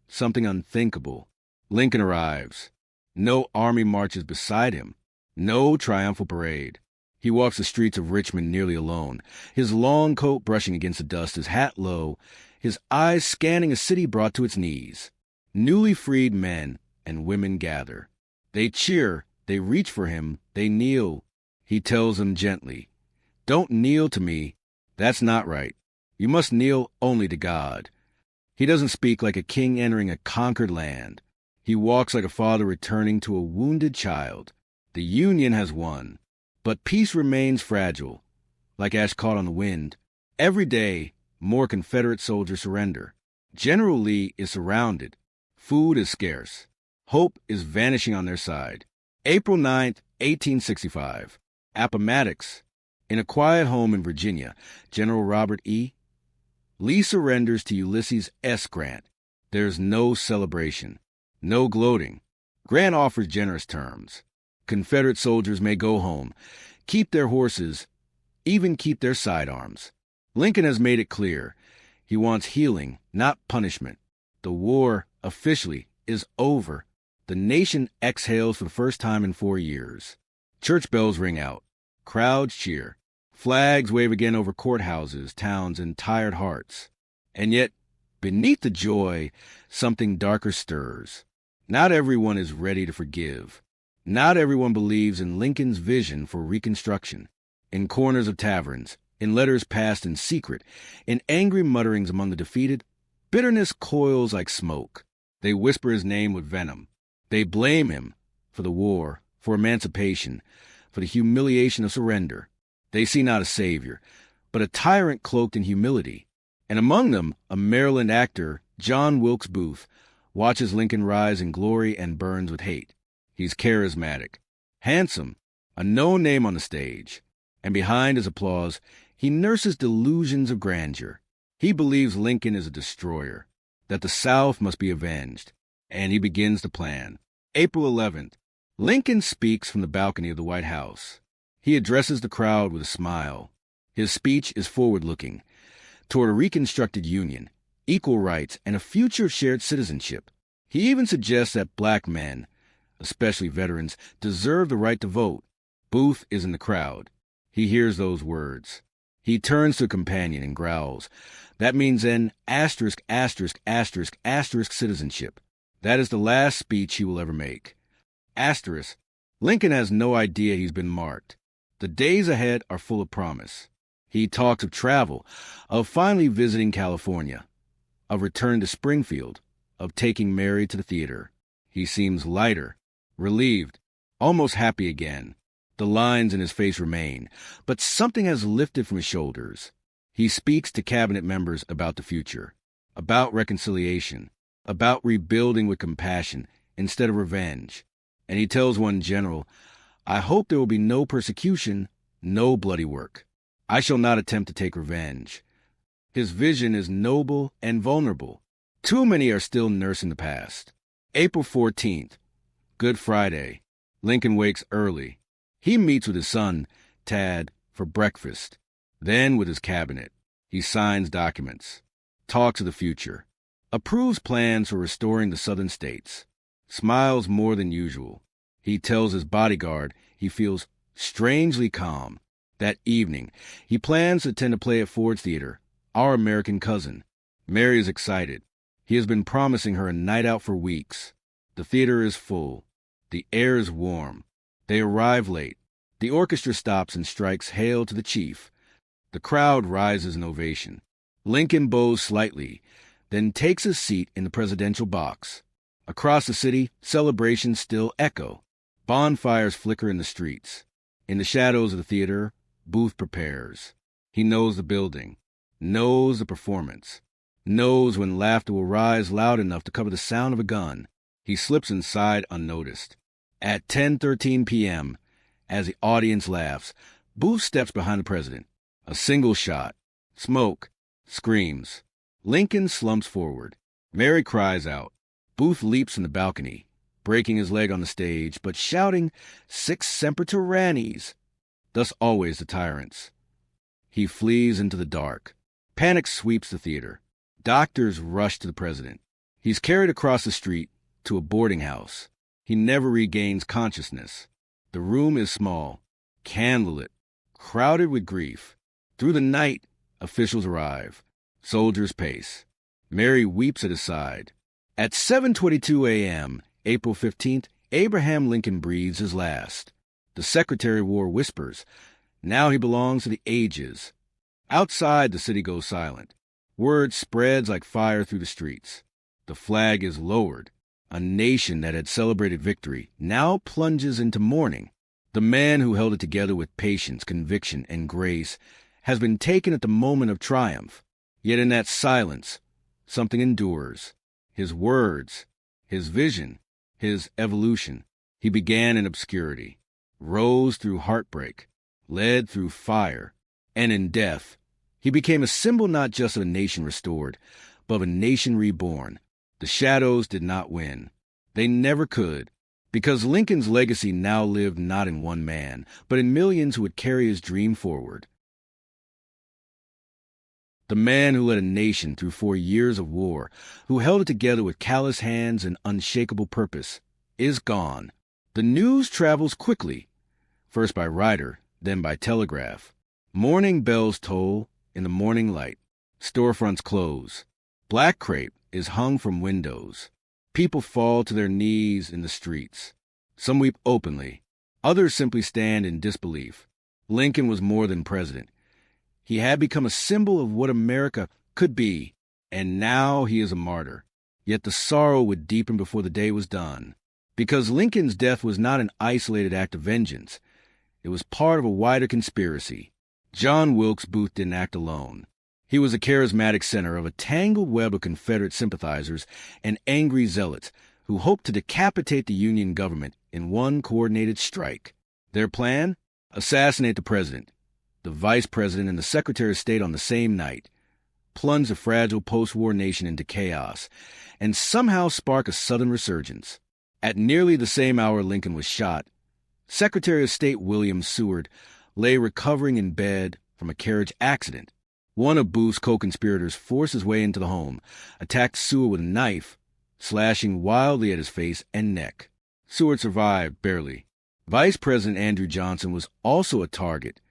something unthinkable. Lincoln arrives. No army marches beside him. No triumphal parade. He walks the streets of Richmond nearly alone, his long coat brushing against the dust, his hat low, his eyes scanning a city brought to its knees. Newly freed men and women gather. They cheer, they reach for him, they kneel. He tells them gently, "Don't kneel to me. That's not right. You must kneel only to God." He doesn't speak like a king entering a conquered land. He walks like a father returning to a wounded child. The Union has won, but peace remains fragile, like ash caught on the wind. Every day, more Confederate soldiers surrender. General Lee is surrounded. Food is scarce. Hope is vanishing on their side. April 9th, 1865. Appomattox. In a quiet home in Virginia, General Robert E. Lee surrenders to Ulysses S. Grant. There's no celebration, no gloating. Grant offers generous terms. Confederate soldiers may go home, keep their horses, even keep their sidearms. Lincoln has made it clear. He wants healing, not punishment. The war, officially, is over. The nation exhales for the first time in 4 years. Church bells ring out. Crowds cheer. Flags wave again over courthouses, towns, and tired hearts. And yet, beneath the joy, something darker stirs. Not everyone is ready to forgive. Not everyone believes in Lincoln's vision for Reconstruction. In corners of taverns, in letters passed in secret, in angry mutterings among the defeated, bitterness coils like smoke. They whisper his name with venom. They blame him for the war, for emancipation, for the humiliation of surrender. They see not a savior, but a tyrant cloaked in humility. And among them, a Maryland actor, John Wilkes Booth, watches Lincoln rise in glory and burns with hate. He's charismatic, handsome, a known name on the stage. And behind his applause, he nurses delusions of grandeur. He believes Lincoln is a destroyer, that the South must be avenged. And he begins to plan. April 11th, Lincoln speaks from the balcony of the White House. He addresses the crowd with a smile. His speech is forward-looking, toward a reconstructed Union, equal rights, and a future of shared citizenship. He even suggests that black men, especially veterans, deserve the right to vote. Booth is in the crowd. He hears those words. He turns to a companion and growls. That means an asterisk, asterisk, asterisk, asterisk citizenship. That is the last speech he will ever make. Asterisk. Lincoln has no idea he's been marked. The days ahead are full of promise. He talks of travel, of finally visiting California, of returning to Springfield, of taking Mary to the theater. He seems lighter, relieved, almost happy again. The lines in his face remain, but something has lifted from his shoulders. He speaks to cabinet members about the future, about reconciliation, about rebuilding with compassion instead of revenge. And he tells one general, "I hope there will be no persecution, no bloody work. I shall not attempt to take revenge." His vision is noble and vulnerable. Too many are still nursing the past. April 14th, Good Friday. Lincoln wakes early. He meets with his son, Tad, for breakfast. Then with his cabinet. He signs documents, talks of the future, approves plans for restoring the southern states, smiles more than usual. He tells his bodyguard he feels strangely calm. That evening, he plans to attend a play at Ford's Theater, Our American Cousin. Mary is excited. He has been promising her a night out for weeks. The theater is full. The air is warm. They arrive late. The orchestra stops and strikes Hail to the Chief. The crowd rises in ovation. Lincoln bows slightly, then takes his seat in the presidential box. Across the city, celebrations still echo. Bonfires flicker in the streets. In the shadows of the theater, Booth prepares. He knows the building, knows the performance, knows when laughter will rise loud enough to cover the sound of a gun. He slips inside unnoticed. At 10:13 p.m., as the audience laughs, Booth steps behind the president. A single shot. Smoke. Screams. Lincoln slumps forward. Mary cries out. Booth leaps from the balcony, breaking his leg on the stage, but shouting, "Sic semper tyrannis!" Thus always the tyrants. He flees into the dark. Panic sweeps the theater. Doctors rush to the president. He's carried across the street to a boarding house. He never regains consciousness. The room is small, candlelit, crowded with grief. Through the night, officials arrive. Soldiers pace. Mary weeps at his side. At 7:22 a.m., April 15th, Abraham Lincoln breathes his last. The Secretary of War whispers, "Now he belongs to the ages." Outside, the city goes silent. Word spreads like fire through the streets. The flag is lowered. A nation that had celebrated victory now plunges into mourning. The man who held it together with patience, conviction, and grace has been taken at the moment of triumph. Yet in that silence, something endures. His words, his vision, his evolution. He began in obscurity, rose through heartbreak, led through fire, and in death, he became a symbol not just of a nation restored, but of a nation reborn. The shadows did not win. They never could, because Lincoln's legacy now lived not in one man, but in millions who would carry his dream forward. The man who led a nation through 4 years of war, who held it together with callous hands and unshakable purpose, is gone. The news travels quickly, first by rider, then by telegraph. Morning bells toll in the morning light. Storefronts close. Black crepe is hung from windows. People fall to their knees in the streets. Some weep openly. Others simply stand in disbelief. Lincoln was more than president. He had become a symbol of what America could be, and now he is a martyr. Yet the sorrow would deepen before the day was done, because Lincoln's death was not an isolated act of vengeance. It was part of a wider conspiracy. John Wilkes Booth didn't act alone. He was a charismatic center of a tangled web of Confederate sympathizers and angry zealots who hoped to decapitate the Union government in one coordinated strike. Their plan? Assassinate the president, the vice president, and the Secretary of State on the same night, plunge the fragile post-war nation into chaos, and somehow spark a Southern resurgence. At nearly the same hour Lincoln was shot, Secretary of State William Seward lay recovering in bed from a carriage accident. One of Booth's co-conspirators forced his way into the home, attacked Seward with a knife, slashing wildly at his face and neck. Seward survived, barely. Vice President Andrew Johnson was also a target,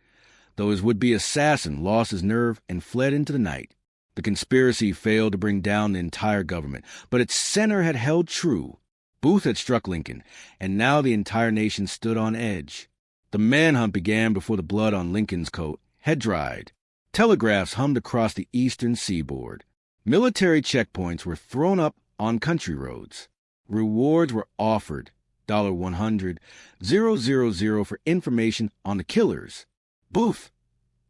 though his would-be assassin lost his nerve and fled into the night. The conspiracy failed to bring down the entire government, but its center had held true. Booth had struck Lincoln, and now the entire nation stood on edge. The manhunt began before the blood on Lincoln's coat had dried. Telegraphs hummed across the eastern seaboard. Military checkpoints were thrown up on country roads. Rewards were offered, $100, 000 for information on the killers. Booth,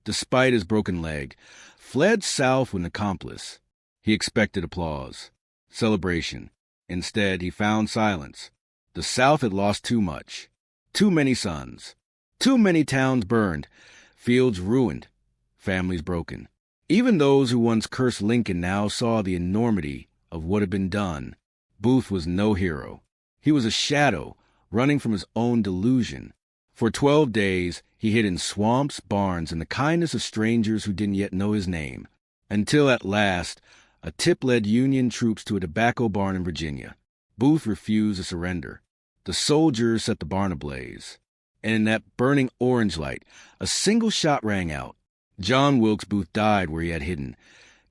despite his broken leg, fled south with an accomplice. He expected applause, celebration. Instead, he found silence. The South had lost too much. Too many sons. Too many towns burned. Fields ruined. Families broken. Even those who once cursed Lincoln now saw the enormity of what had been done. Booth was no hero. He was a shadow, running from his own delusion. For 12 days, he hid in swamps, barns, and the kindness of strangers who didn't yet know his name, until at last, a tip led Union troops to a tobacco barn in Virginia. Booth refused to surrender. The soldiers set the barn ablaze, and in that burning orange light, a single shot rang out. John Wilkes Booth died where he had hidden,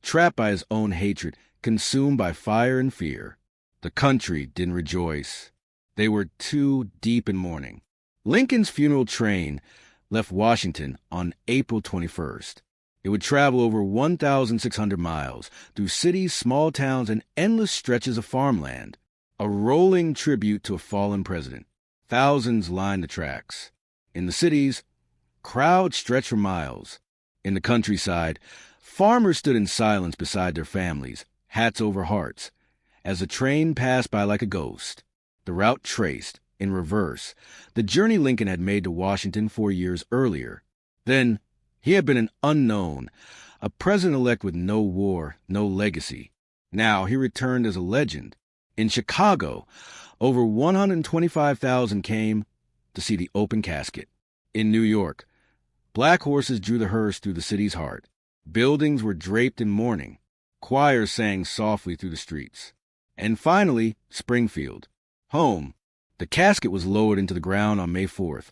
trapped by his own hatred, consumed by fire and fear. The country didn't rejoice. They were too deep in mourning. Lincoln's funeral train left Washington on April 21st. It would travel over 1,600 miles through cities, small towns, and endless stretches of farmland, a rolling tribute to a fallen president. Thousands lined the tracks. In the cities, crowds stretched for miles. In the countryside, farmers stood in silence beside their families, hats over hearts, as the train passed by like a ghost. The route traced, in reverse, the journey Lincoln had made to Washington 4 years earlier. Then, he had been an unknown, a president-elect with no war, no legacy. Now, he returned as a legend. In Chicago, over 125,000 came to see the open casket. In New York, black horses drew the hearse through the city's heart. Buildings were draped in mourning. Choirs sang softly through the streets. And finally, Springfield, home. The casket was lowered into the ground on May 4th,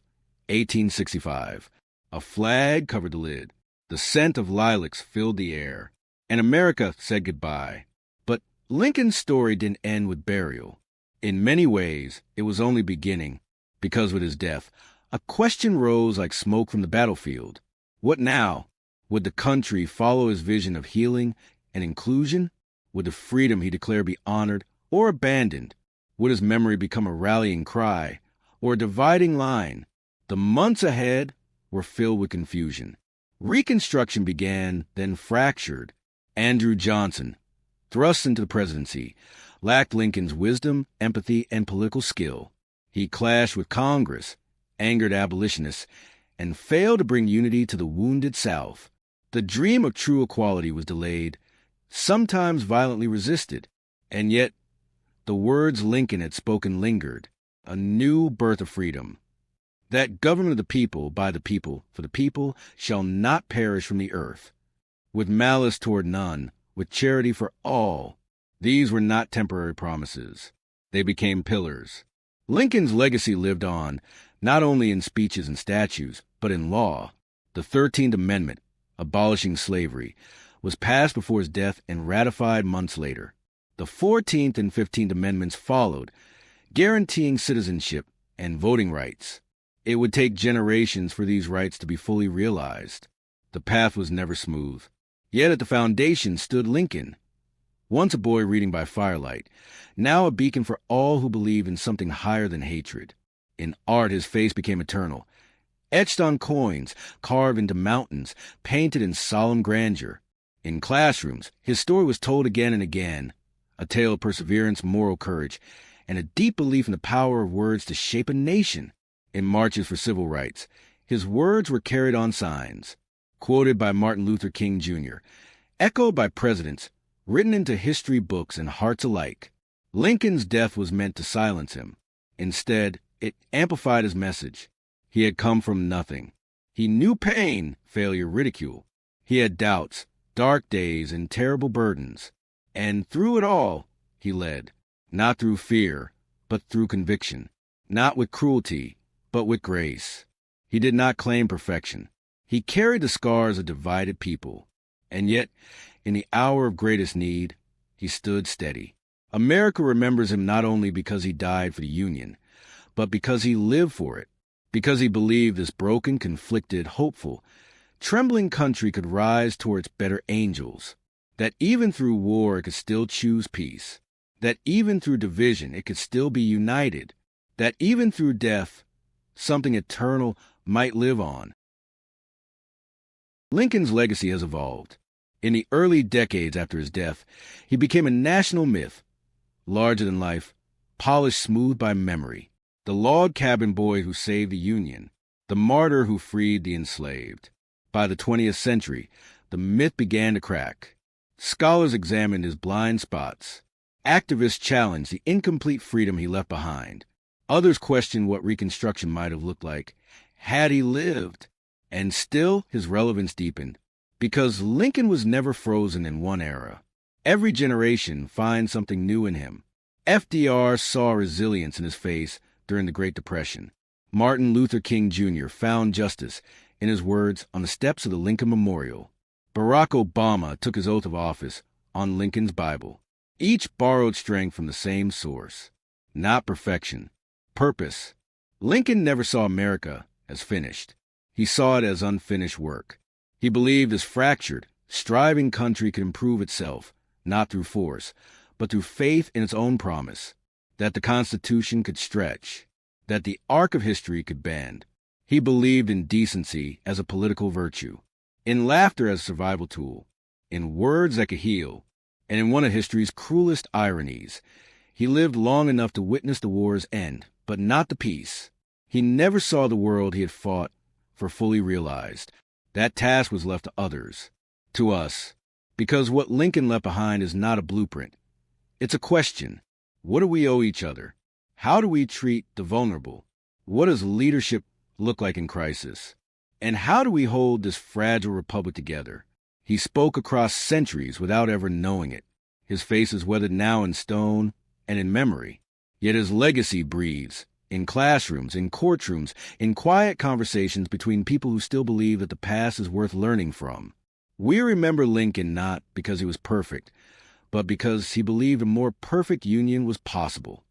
1865. A flag covered the lid. The scent of lilacs filled the air. And America said goodbye. But Lincoln's story didn't end with burial. In many ways, it was only beginning, because with his death, a question rose like smoke from the battlefield. What now? Would the country follow his vision of healing and inclusion? Would the freedom he declared be honored or abandoned? Would his memory become a rallying cry or a dividing line? The months ahead were filled with confusion. Reconstruction began, then fractured. Andrew Johnson, thrust into the presidency, lacked Lincoln's wisdom, empathy, and political skill. He clashed with Congress, angered abolitionists, and failed to bring unity to the wounded South. The dream of true equality was delayed, sometimes violently resisted, and yet the words Lincoln had spoken lingered, a new birth of freedom. That government of the people, by the people, for the people, shall not perish from the earth. With malice toward none, with charity for all. These were not temporary promises. They became pillars. Lincoln's legacy lived on, not only in speeches and statues, but in law. The 13th Amendment, abolishing slavery, was passed before his death and ratified months later. The 14th and 15th Amendments followed, guaranteeing citizenship and voting rights. It would take generations for these rights to be fully realized. The path was never smooth. Yet at the foundation stood Lincoln, once a boy reading by firelight, now a beacon for all who believed in something higher than hatred. In art, his face became eternal, etched on coins, carved into mountains, painted in solemn grandeur. In classrooms, his story was told again and again, a tale of perseverance, moral courage, and a deep belief in the power of words to shape a nation. In marches for civil rights, his words were carried on signs, quoted by Martin Luther King Jr., echoed by presidents, written into history books and hearts alike. Lincoln's death was meant to silence him. Instead, it amplified his message. He had come from nothing. He knew pain, failure, ridicule. He had doubts, dark days, and terrible burdens. And through it all, he led, not through fear, but through conviction, not with cruelty, but with grace. He did not claim perfection. He carried the scars of divided people, and yet, in the hour of greatest need, he stood steady. America remembers him not only because he died for the Union, but because he lived for it, because he believed this broken, conflicted, hopeful, trembling country could rise towards better angels, that even through war it could still choose peace, that even through division it could still be united, that even through death, something eternal might live on. Lincoln's legacy has evolved. In the early decades after his death, he became a national myth, larger than life, polished smooth by memory, the log cabin boy who saved the Union, the martyr who freed the enslaved. By the 20th century, the myth began to crack. Scholars examined his blind spots. Activists challenged the incomplete freedom he left behind. Others questioned what Reconstruction might have looked like had he lived. And still, his relevance deepened, because Lincoln was never frozen in one era. Every generation finds something new in him. FDR saw resilience in his face during the Great Depression. Martin Luther King Jr. found justice in his words on the steps of the Lincoln Memorial. Barack Obama took his oath of office on Lincoln's Bible. Each borrowed strength from the same source. Not perfection, purpose. Lincoln never saw America as finished. He saw it as unfinished work. He believed this fractured, striving country could improve itself, not through force, but through faith in its own promise, that the Constitution could stretch, that the arc of history could bend. He believed in decency as a political virtue, in laughter as a survival tool, in words that could heal, and in one of history's cruelest ironies, he lived long enough to witness the war's end. but not the peace. He never saw the world he had fought for fully realized. That task was left to others, to us, because what Lincoln left behind is not a blueprint. It's a question. What do we owe each other? How do we treat the vulnerable? What does leadership look like in crisis? And how do we hold this fragile republic together? He spoke across centuries without ever knowing it. His face is weathered now in stone and in memory. Yet his legacy breathes in classrooms, in courtrooms, in quiet conversations between people who still believe that the past is worth learning from. We remember Lincoln not because he was perfect, but because he believed a more perfect union was possible.